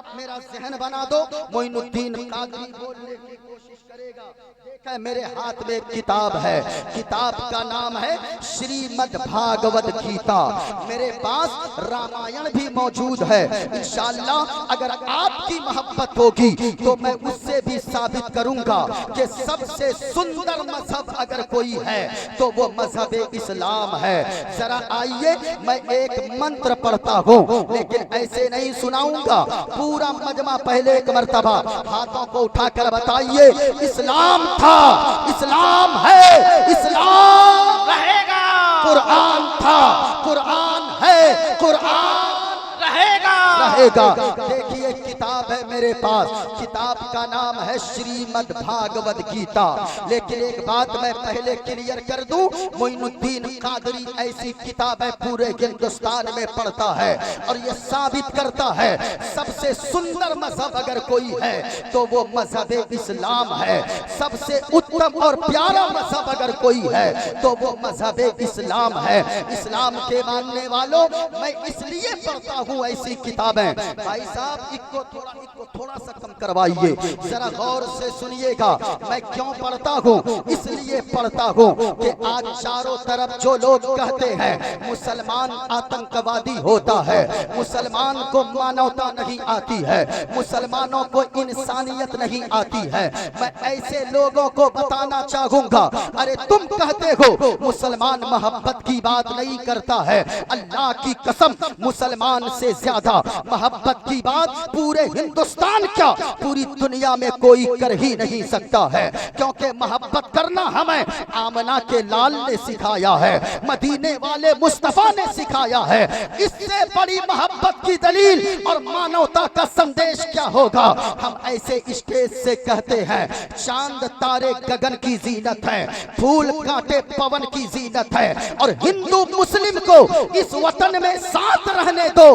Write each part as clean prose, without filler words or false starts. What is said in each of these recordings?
आप मेरा जहन बना दो, मोइनुद्दीन कादरी बोलने की कोशिश करेगा। देखा मेरे हाथ में एक किताब है, किताब का नाम है श्रीमद् भागवत गीता। मेरे पास रामायण भी मौजूद है। इंशाअल्लाह अगर आपकी मोहब्बत होगी तो मैं उससे भी साबित करूंगा कि सबसे सुंदर मजहब अगर कोई है तो वो मजहब इस्लाम है। जरा आइए, मैं एक मंत्र पढ़ता हूँ, लेकिन ऐसे नहीं सुनाऊंगा, पूरा मजमा पहले एक मर्तबा हाथों को उठाकर बताइए, इस्लाम था, इस्लाम है, इस्लाम रहेगा, कुरान था, कुरान है, कुरान रहेगा, रहेगा। देखिए किताब है मेरे पास, किताब का नाम है श्रीमद् भागवत गीता। लेकिन एक बात मैं पहले क्लियर कर दूं, मोइनुद्दीन कादरी ऐसी किताब है पूरे हिंदुस्तान में पढ़ता है और ये साबित करता है सबसे सुंदर मजहब अगर कोई है तो वो मजहब इस्लाम है। सबसे उत्तम और प्यारा मजहब अगर कोई है तो वो मजहब इस्लाम है। इस्लाम के मानने वालों, मैं इसलिए पढ़ता हूँ ऐसी किताबें। भाई साहब इनको थोड़ा सा कम करवाइए, जरा गौर से सुनिएगा। मैं क्यों पढ़ता हूँ? इसलिए पढ़ता हूँ कि आज चारों तरफ जो लोग कहते हैं मुसलमान आतंकवादी होता है, मुसलमान को मानवता नहीं आती है, मुसलमानों को इंसानियत नहीं आती है, मैं ऐसे लोगों को बताना चाहूंगा, अरे तुम कहते हो मुसलमान मोहब्बत की बात नहीं करता है, अल्लाह की कसम मुसलमान से ज्यादा मोहब्बत की बात पूरे हिंदुस्तान क्या पूरी दुनिया में कोई कर ही नहीं सकता है। क्योंकि मोहब्बत करना हमें आमना के लाल ने सिखाया है, मदीने वाले मुस्तफा ने सिखाया है। इससे बड़ी मोहब्बत की दलील और मानवता का संदेश क्या होगा? हम ऐसे स्टेज से कहते हैं चांद तारे गगन की जीनत है, फूल कांटे पवन की जीनत है, और हिंदू मुस्लिम को इस वतन में साथ रहने दो,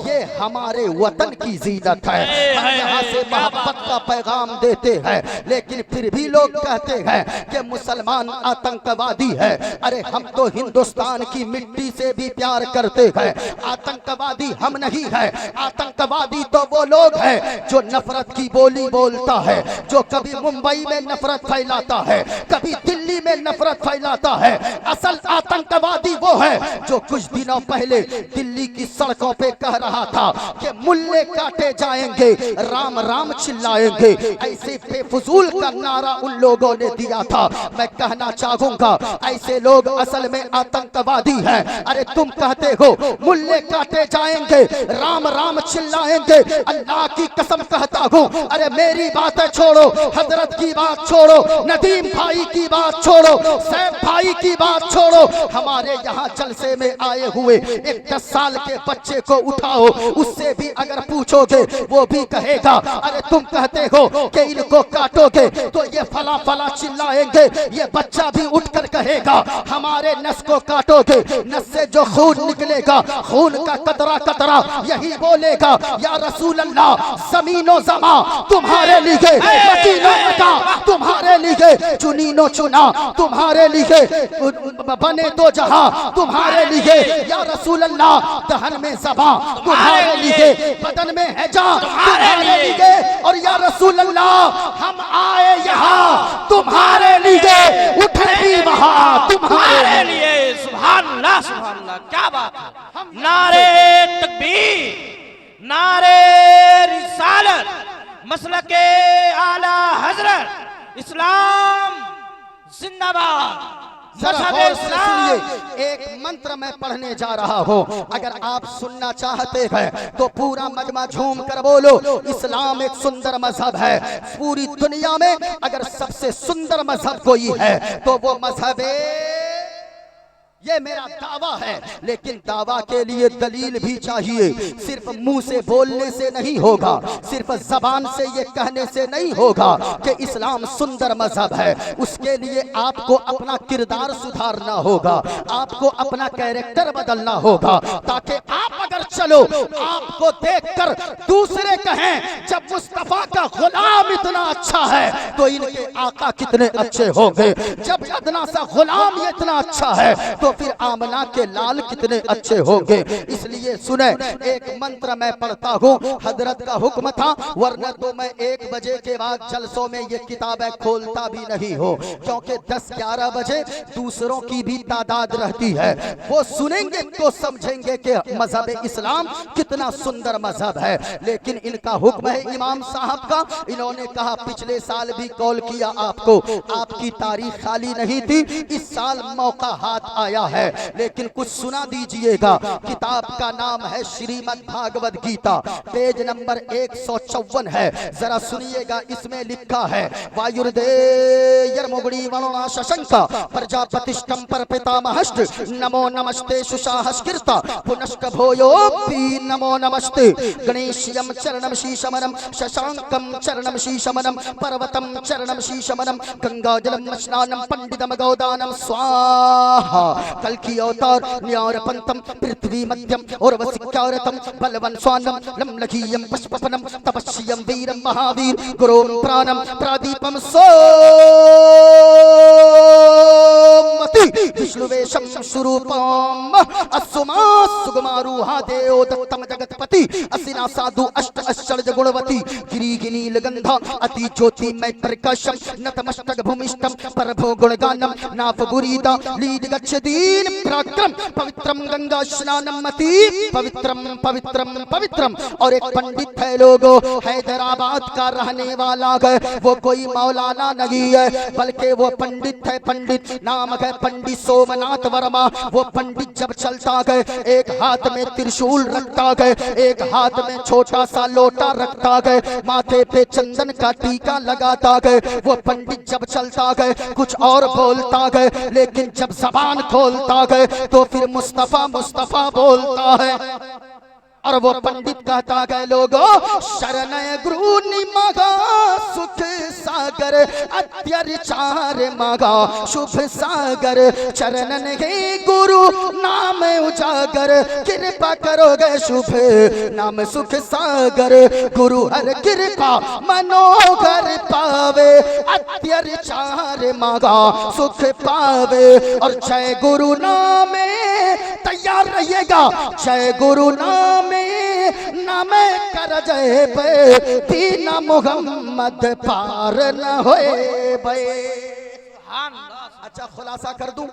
ये हमारे वतन की जीनत है। हम यहाँ से मोहब्बत का पैगाम देते हैं, लेकिन फिर भी लोग कहते हैं कि मुसलमान आतंकवादी है। अरे हम तो हिंदुस्तान की मिट्टी से भी प्यार करते हैं, आतंकवादी हम नहीं है। आतंकवादी तो वो लोग हैं जो नफरत की बोली बोलता है, जो कभी मुंबई में नफरत फैलाता है, कभी दिल्ली में नफरत फैलाता है। असल आतंकवादी वो है जो कुछ दिनों पहले दिल्ली की सड़कों पे कह रहा था कि मुल्ले काटे जाएंगे, राम राम चिल्लाएंगे। ऐसे बेफजूल का नारा उन लोगों ने दिया था। मैं कहना चाहूंगा ऐसे लोग असल में आतंकवादी हैं। अरे तुम कहते हो मुल्ले काटे जाएंगे, राम राम चिल्लाएंगे, अल्लाह की कसम कहता हूँ, अरे मेरी बातें छोड़ो, हजरत की बात छोड़ो, नदीम भाई की बात छोड़ो, सैफ भाई की बात छोड़ो, हमारे यहाँ जलसे में आए हुए एक 10 साल के बच्चे को उठाओ, उससे भी अगर पूछोगे वो भी कहेगा अरे तुम कहते हो कि इनको काटोगे तो ये फला फला चिल्लाएंगे। ये बच्चा भी उठकर कहेगा हमारे नस को काटोगे, नस से जो खून निकलेगा, खून का कतरा कतरा यही बोलेगा या रसूल अल्लाह, जमीनो जमा तुम्हारे लिए, मदीना मका तुम्हारे लिए, चुनीनो चुना तुम्हारे लिए, बने दो जहां तुम्हारे लिए, या रसूल अल्लाह दहन में ज़बां तुम्हारे लिए, बदन में है जान तुम्हारे लिए, और या रसूल अल्लाह हम आए यहाँ तुम्हारे लिए, उठे भी वहाँ तुम्हारे लिए। सुभान अल्लाह, सुभान अल्लाह, क्या बात है। नारे तकबीर, नारे रिसालत, मसलके आला हजरत, इस्लाम जिंदाबाद। सुनिए, एक मंत्र मैं पढ़ने जा रहा हूँ, अगर आप सुनना चाहते हैं तो पूरा मजमा झूम कर बोलो, इस्लाम एक सुंदर मजहब है। पूरी दुनिया में अगर सबसे सुंदर मजहब कोई है तो वो मजहब ये मेरा दावा है, लेकिन दावा के लिए दलील भी चाहिए। सिर्फ मुंह से बोलने से नहीं होगा, सिर्फ जबान से ये कहने से नहीं होगा कि इस्लाम सुंदर मजहब है। उसके लिए आपको अपना किरदार सुधारना होगा, आपको अपना कैरेक्टर बदलना होगा, ताकि आप अगर चलो। आपको देखकर दूसरे कहें जब मुस्तफा का गुलाम इतना अच्छा है तो इनके आका कितने अच्छे होंगे। जब अदना सा गुलाम ये इतना अच्छा है तो फिर आमना के लाल कितने अच्छे होंगे। इसलिए सुने, एक मंत्र मैं पढ़ता हूँ, हजरत का हुक्म था, वरना तो मैं 1 बजे के बाद जलसों में ये किताबें खोलता भी नहीं हो, क्योंकि 10-11 बजे दूसरों की भी तादाद रहती है। वो सुनेंगे तो समझेंगे कि मजहब इस्लाम कितना सुंदर मजहब है। लेकिन इनका हुक्म है इमाम साहब का, इन्होंने कहा पिछले साल भी कॉल किया आपको, आपकी तारीख खाली नहीं थी, इस साल मौका हाथ आया है, लेकिन कुछ सुना दीजिएगा। किताब का नाम है श्रीमद् भागवत गीता, पेज नंबर 154 है, जरा सुनिएगा। इसमें लिखा है वायुर्देयर्मुगुणी वरुणा शशंका प्रजापतिष्ठं पर पितामहश्च नमो नमस्ते सुशाहस्कृता पुनश्च भूयोऽपि नमो नमस्ते गणेश्यं चरणं शीशमनं शशांकं चरणं शीशमनं पर्वतं चरणं शीशमनं गंगाजलं स्नानं पंडितम गौदानं स्वाहा। कल की अवतार न्यारपंतम पृथ्वी मध्यम और वसिक्कारतम बलवन स्वानम लमलखीयम पुष्पपनम तपस्यम वीरम महावीर गुरोम प्राणम प्रादीपम सोमति विष्णुवेशम स्वरूपम असुमा सुगमारूहा देव दत्तम जगतपति असिना साधु अष्ट अश्चर्य गुणवती गिरी लगंधा अति ज्योति मैं प्रकाशम नतमस्तक भूमिष्ठम परभो गुणगानम नाफ गुरीदा लीद गच्छदीन पराक्रम पवित्रम गंगा स्नानम मति पवित्रम पवित्रम पवित्रम। और एक पंडित है लोगो, हैदराबाद का रहने वाला है, वो कोई मौलाना नहीं है बल्कि वो पंडित है। पंडित नाम है पंडित सोमनाथ वर्मा। वो पंडित जब चलता गए एक हाथ में त्रिशूल रखता गए, एक हाथ में छोटा सा लोटा रखता गए, माथे पे चंदन का टीका लगाता गए। वो पंडित जब चलता गए कुछ और बोलता गए, लेकिन जब जबान खोलता गए तो फिर मुस्तफा मुस्तफा बोलता है। और वो पंडित कहता गए लोगों, शरणय गुरु निमगा सुख सागर अत्याचार मगा शुभ सागर चरणन हे गुरु नाम उजागर कृपा करोगे शुभ नाम सुख सागर गुरु हर कृपा मनोहर पावे अत्याचार मगा सुख पावे। और जय गुरु नामे तैयार रहिएगा, जय गुरु नामे नाम कर जय पे दीना मोहम्मद पार न होए बे। अच्छा खुलासा कर दूं,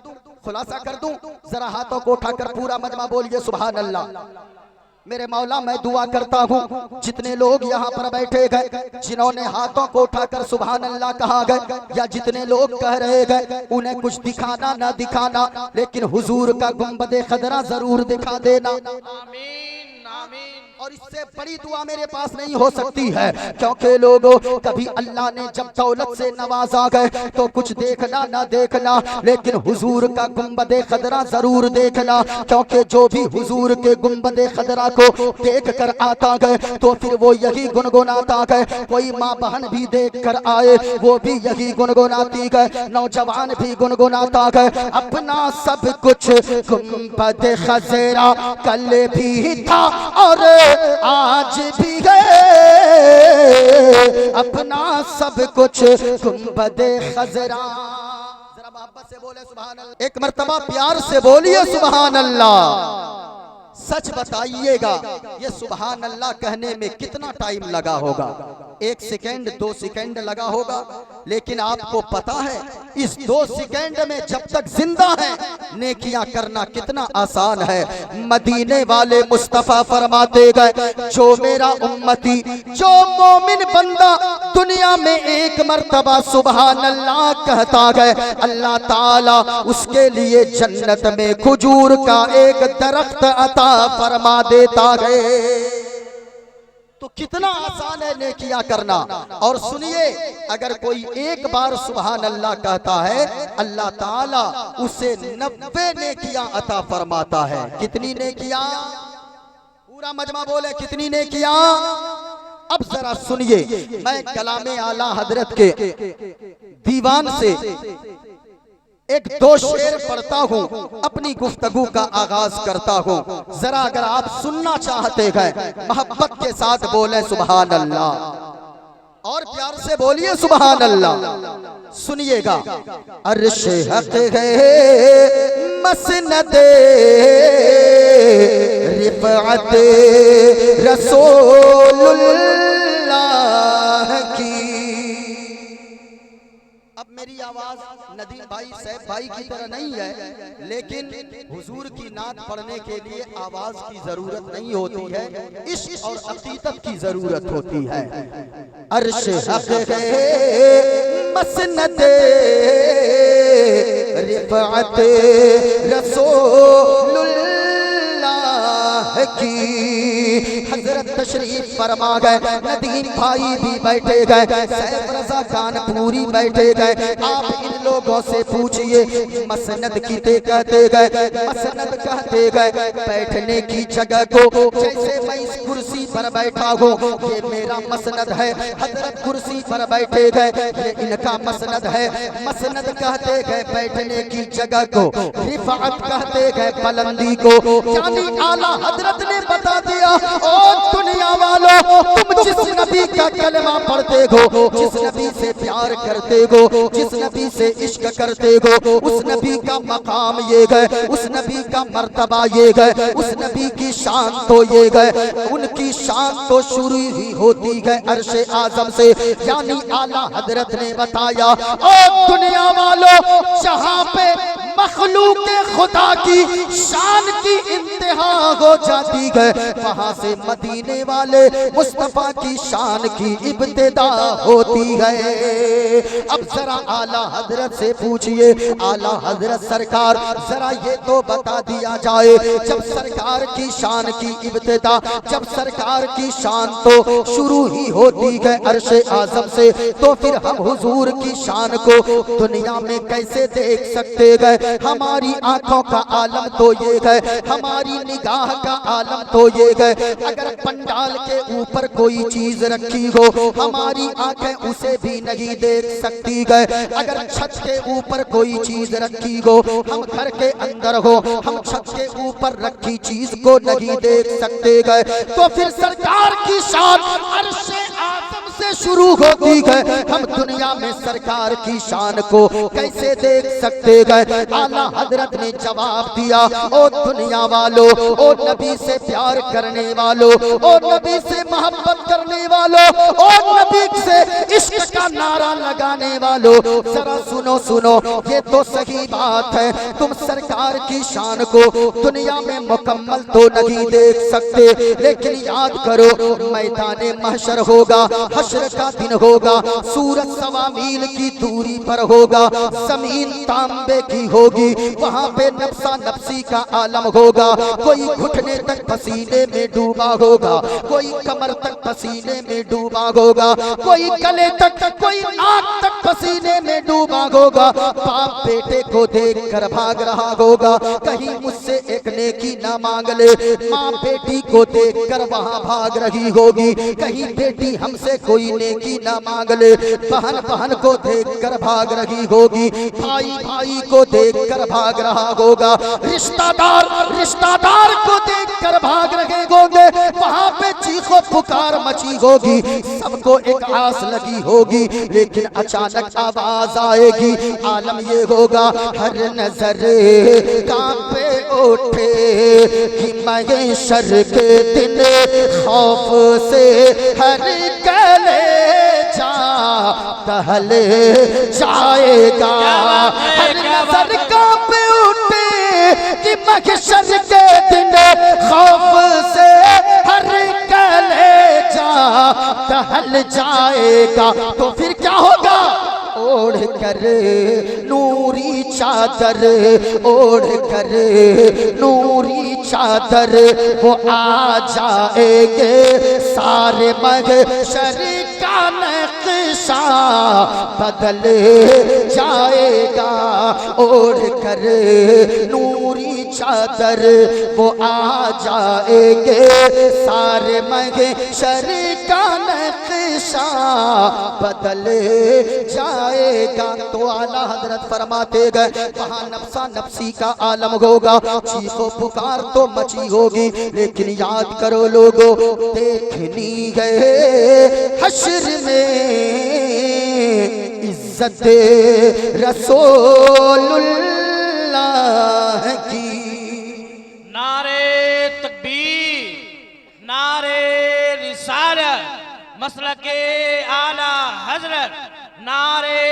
खुलासा कर दूं, जरा हाथों को उठाकर पूरा मजमा बोलिए सुभान अल्लाह। मेरे मौला मैं दुआ करता हूँ जितने लोग यहाँ पर बैठे गए, जिन्होंने हाथों को उठाकर सुभान अल्लाह कहा गए, या जितने लोग कह रहे गए, उन्हें कुछ दिखाना ना दिखाना, लेकिन हुजूर का गुंबदे खदरा जरूर दिखा देना। आमीन आमीन। और इससे बड़ी दुआ मेरे पास नहीं हो सकती है, क्योंकि लोगों कभी अल्लाह ने जब दौलत से नवाजा गए तो कुछ देखना ना देखना, लेकिन हुजूर का गुंबदे खदरा जरूर देखना, क्योंकि जो भी हुजूर के गुंबदे खदरा को देख कर आता गए तो फिर वो यही गुनगुनाता गए। कोई माँ बहन भी देख कर आए वो भी यही गुनगुनाती गए, नौजवान भी गुनगुनाता गए, अपना सब कुछ गुंबदे खजरा कल भी था और आज भी गए, अपना सब कुछ गुंबदे खजरा। जरा मोहब्बत से बोले सुभान अल्लाह, एक मर्तबा प्यार से बोलिए सुभान अल्लाह। सच बताइएगा ये सुभान अल्लाह कहने में कितना टाइम लगा होगा? 1 सेकेंड 2 सेकेंड लगा होगा, लेकिन आपको पता है इस 2 सेकेंड में जब तक जिंदा है नेकियां करना कितना आसान है। मदीने वाले मुस्तफा फरमाते गए, जो मेरा उम्मती जो मोमिन बंदा दुनिया में एक मर्तबा सुभान अल्लाह कहता गए, अल्लाह ताला उसके लिए जन्नत में खजूर का एक दरख्त अता फरमा देता है। तो कितना आसान है नेकियां करना। और सुनिए, अगर कोई एक बार सुभान अल्लाह कहता है अल्लाह ताला उसे 90 नेकियां अता फरमाता है। कितनी नेकियां? पूरा मजमा बोले कितनी नेकियां? अब जरा सुनिए, मैं कलामे आला हजरत के दीवान से एक दो शेर पढ़ता हूँ, अपनी गुफ्तगू का आगाज करता हूँ। जरा अगर आप सुनना चाहते हैं मोहब्बत के साथ बोले सुभान अल्लाह, और प्यार से बोलिए सुभान अल्लाह। सुनिएगा। अर्श हक है मसनद रिफ़अत रसूलुल्लाह की। अब मेरी आवाज नदीम भाई सैफ भाई की तरह नहीं है, लेकिन हुजूर की नात पढ़ने के लिए आवाज की जरूरत नहीं होती है, इश्क और अकीदत की जरूरत होती है। अर्श हक है मसनद रिफ़अत रसूलुल्लाह की। हजरत तशरीफ फरमा गए, नदीम भाई भी बैठे गए, सैफ रज़ा कानपुरी बैठे गए। आप इन लोगों से पूछिए मसनद किसे कहते गए? मसनद कहते गए बैठने की जगह को। जैसे मैं इस कुर्सी पर बैठा हूँ, ये मेरा मसनद है। हजरत कुर्सी पर बैठे गए, ये इनका मसनद है। मसनद कहते गए बैठने की जगह को, रिफ़अत कहते गए बुलंदी को। यानी आला हजरत ने बता दिया, ओ दुनिया वालों, तुम जिस नबी का कलमा पढ़ते हो, जिस नबी से प्यार करते हो, जिस नबी से इश्क करते हो, उस नबी का मकाम ये गए, उस नबी का मर्तबा ये गए, उस नबी की शान तो ये गए। उनकी शान तो शुरू ही होती है अर्शे आजम से। यानी आला हजरत ने बताया, ओ दुनिया वालों, जहां पे मखलूक खुदा की शान की इंतहा हो जाती है, वहां से मदीने वाले मुस्तफा की शान की इब्तिदा होती है। अब जरा आला हजरत से पूछिए, आला हजरत सरकार जरा ये तो बता दिया जाए, जब सरकार की शान की इब्तिदा, जब सरकार की शान तो शुरू ही होती है अर्शे आजम से, तो फिर हम हुजूर की शान को दुनिया में कैसे देख सकते गए? हमारी आंखों का आलम तो ये है, हमारी निगाह का आलम तो ये है। अगर पंडाल के ऊपर कोई चीज रखी हो, हमारी आंखें उसे भी नहीं देख सकती है। अगर छत के ऊपर कोई चीज रखी हो, हम घर के अंदर हो, हम छत के ऊपर रखी चीज को नहीं देख सकते गए, तो फिर सरकार की शान अर्शे आज़म से शुरू होती है, हम दुनिया में सरकार की शान को कैसे देख सकते गए? आला हजरत ने जवाब दिया, ओ दुनिया वालों, ओ नबी से प्यार करने वालों, ओ नबी से मोहब्बत करने वालों, ओ नबी से इश्क का नारा लगाने वालों, जरा सुनो सुनो, ये तो सही बात है, तुम सरकार की शान को दुनिया में मुकम्मल तो नहीं देख सकते, लेकिन याद करो मैदाने महशर होगा, हश्र का दिन होगा, सूरज सवा मील की दूरी पर होगा, जमीन तांबे की होगी, वहाँ पे नफ्सा नफ्सी का आलम होगा। कोई घुटने तक पसीने में डूबा होगा, कोई कमर तक पसीने में डूबा होगा, कोई गले तक, कोई नाक तक पसीने में डूबा होगा। बाप बेटे को देख कर भाग रहा होगा, कहीं मुझसे एक नेकी ना मांग ले। माँ बेटी को देख कर वहाँ भाग रही होगी, कहीं बेटी हमसे कोई नेकी ना मांग ले। बहन बहन को देख कर भाग रही होगी, भाई भाई को देख कर भाग रहा होगा, रिश्तेदार रिश्तेदार को देख कर भाग रहे होंगे, वहाँ पे चीखो पुकार मची होगी, सबको एक आस लगी होगी, लेकिन अचानक आवाज आएगी, आलम ये होगा, हर नजर कांपे उठे कि महशर के दिन खौफ से हर गले जा टहल जाएगा। हर नजर कांपे उठे कि महशर के दिन खौफ से हर गले जा टहल जाएगा। तो फिर क्या होगा? ओढ़ कर नूरी चादर, ओढ़ कर नूरी चादर, वो आ जाएंगे सारे महशर का नक्शा बदल जाएगा, ओढ़ कर नूरी चादर वो आ जाएंगे, सारे महशर का नक्शा बदल जाएगा। तो आला हजरत फरमाते गए वहाँ नफ्सा नफ्सी का आलम होगा, चीखो पुकार तो मची होगी, लेकिन याद करो लोगों, देखनी गए हश्र में इज्जत रसूलुल्लाह की। नारे तकबीर, नारे रिसालत, मसलके आला हजरत, नारे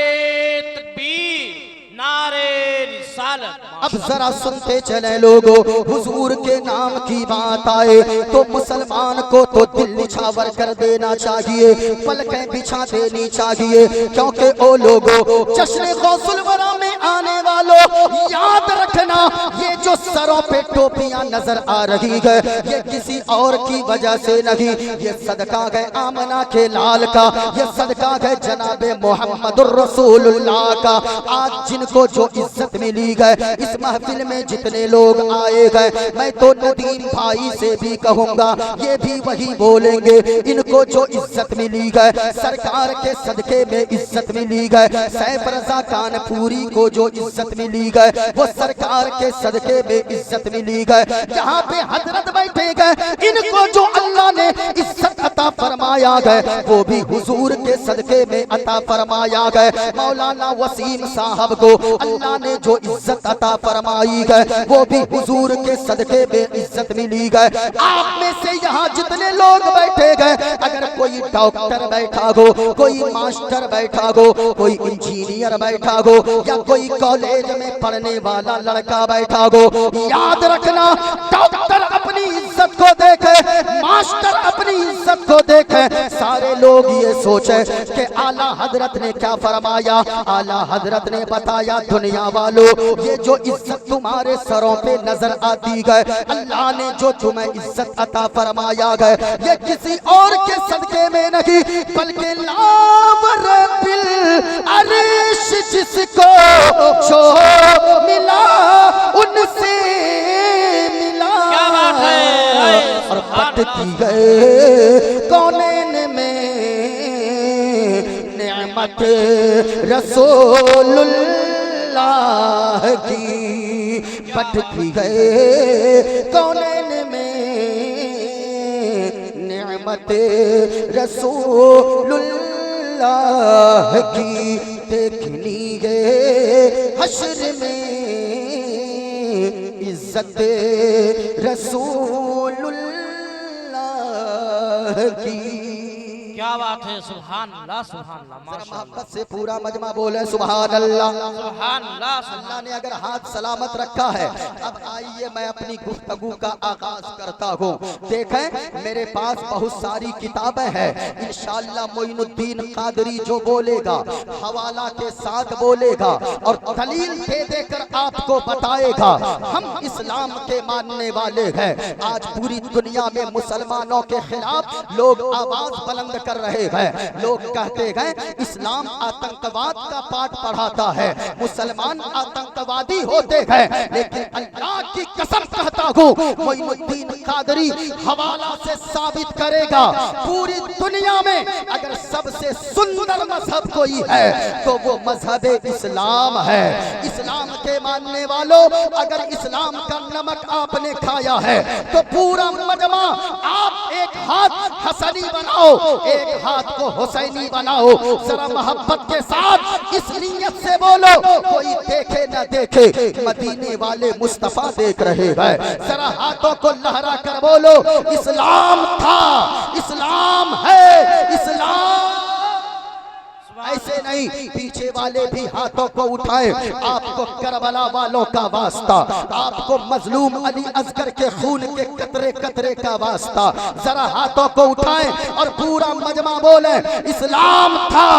तकबीर, नारे रिसालत। अब जरा सुनते चले लोगों, हुजूर के नाम की बात आए तो मुसलमान को तो दिल निछावर कर देना चाहिए, पलकें बिछा देनी चाहिए, क्योंकि ओ लोगों, जश्न गौसुल वरा में आने वालों, याद रखना ये जो सरों पे टोपियां नजर आ रही है, ये किसी और की वजह से नहीं, ये सदका है आमना के लाल का, ये सदका है जनाबे मोहम्मदुर रसूलुल्लाह का। आज जिनको जो इज्जत मिली है, इस महफिल में जितने लोग आए गए, मैं तो नदीम भाई से भी कहूंगा, ये भी वही बोलेंगे, इनको जो इज्जत मिली है, सरकार के सदके में इज्जत मिली है, सैफ रजा कानपुरी को जो इज्जत मिली है, वो सरकार के सदके में इज्जत मिली है। यहाँ पे हजरत बैठे गए, इनको जो अल्लाह ने इज्जत अता फरमाया है, वो भी हुजूर के सदके में अता फरमाया है। मौलाना वसीम साहब को अल्लाह ने जो इज्जत अता फरमाई है, वो भी हुजूर के सदके में इज्जत मिली है। आप में से यहाँ जितने लोग बैठे गए, अगर कोई डॉक्टर बैठा हो, कोई मास्टर बैठा हो, कोई इंजीनियर बैठा हो, या कोई कॉलेज में पढ़ने वाला लड़का बैठा हो, याद रखना, डॉक्टर अपनी इज्जत को देखे, मास्टर अपनी इज्जत को देखे, सारे लोग ये सोचे कि आला हजरत ने क्या फरमाया। आला हजरत ने बताया, दुनिया वालों, ये जो इज्जत तुम्हारे सरों पे नजर आती है, अल्लाह ने जो तुम्हें इज्जत अता फरमाया है, ये किसी और के सदके में नहीं, बल्कि लावर बिल अरिश जिसको जो मिला उनसे मिला। क्या बात है। और भटकी गए कौनैन में नेमत रसूलुल्लाह की, भटकी गए कौनैन में नेमत रसूलुल्लाह की, देखनी गए हश्र में इज्जत रसूलुल्लाह की। क्या बात है, सुभान अल्लाह, सुभान अल्लाह, माशाअल्लाह। मोहब्बत से पूरा मजमा बोले सुभान अल्लाह। सुभान अल्लाह, अल्लाह ने अगर हाथ सलामत रखा है। अब आइए मैं अपनी गुफ्तगू का आगाज करता हूँ। देखें मेरे पास बहुत सारी किताबें हैं, इंशाअल्लाह मोइनुद्दीन कादरी जो बोलेगा हवाला के साथ बोलेगा और दलील दे देकर आपको बताएगा। हम इस्लाम के मानने वाले हैं। आज पूरी दुनिया में मुसलमानों के खिलाफ लोग आवाज बुलंद कर रहे हैं। लोग कहते हैं इस्लाम आतंकवाद का पाठ पढ़ाता है, मुसलमान आतंकवादी होते हैं, लेकिन अल्लाह की कसम कहता हूँ मोइनुद्दीन कादरी हवाला से साबित करेगा, पूरी दुनिया में अगर सबसे सुंदर मजहब कोई है तो वो मजहब इस्लाम है। इस्लाम के मानने वालों, अगर इस्लाम का नमक आपने खाया है तो पूरा मजमा आप एक हाथ हसनी बनाओ, एक हाथ को हुसैनी बनाओ, जरा मोहब्बत के साथ इस नीयत से बोलो, कोई देखे न देखे मदीने वाले मुस्तफा देख रहे हैं। जरा हाथों को लहरा कर बोलो, इस्लाम था, इस्लाम है, इस्लाम। ऐसे नहीं, पीछे वाले भी हाथों को उठाए। आपको करबला वालों का वास्ता, आपको मजलूम अली असगर के खून के कतरे कतरे का वास्ता, जरा हाथों को उठाए और पूरा मजमा बोले इस्लाम था,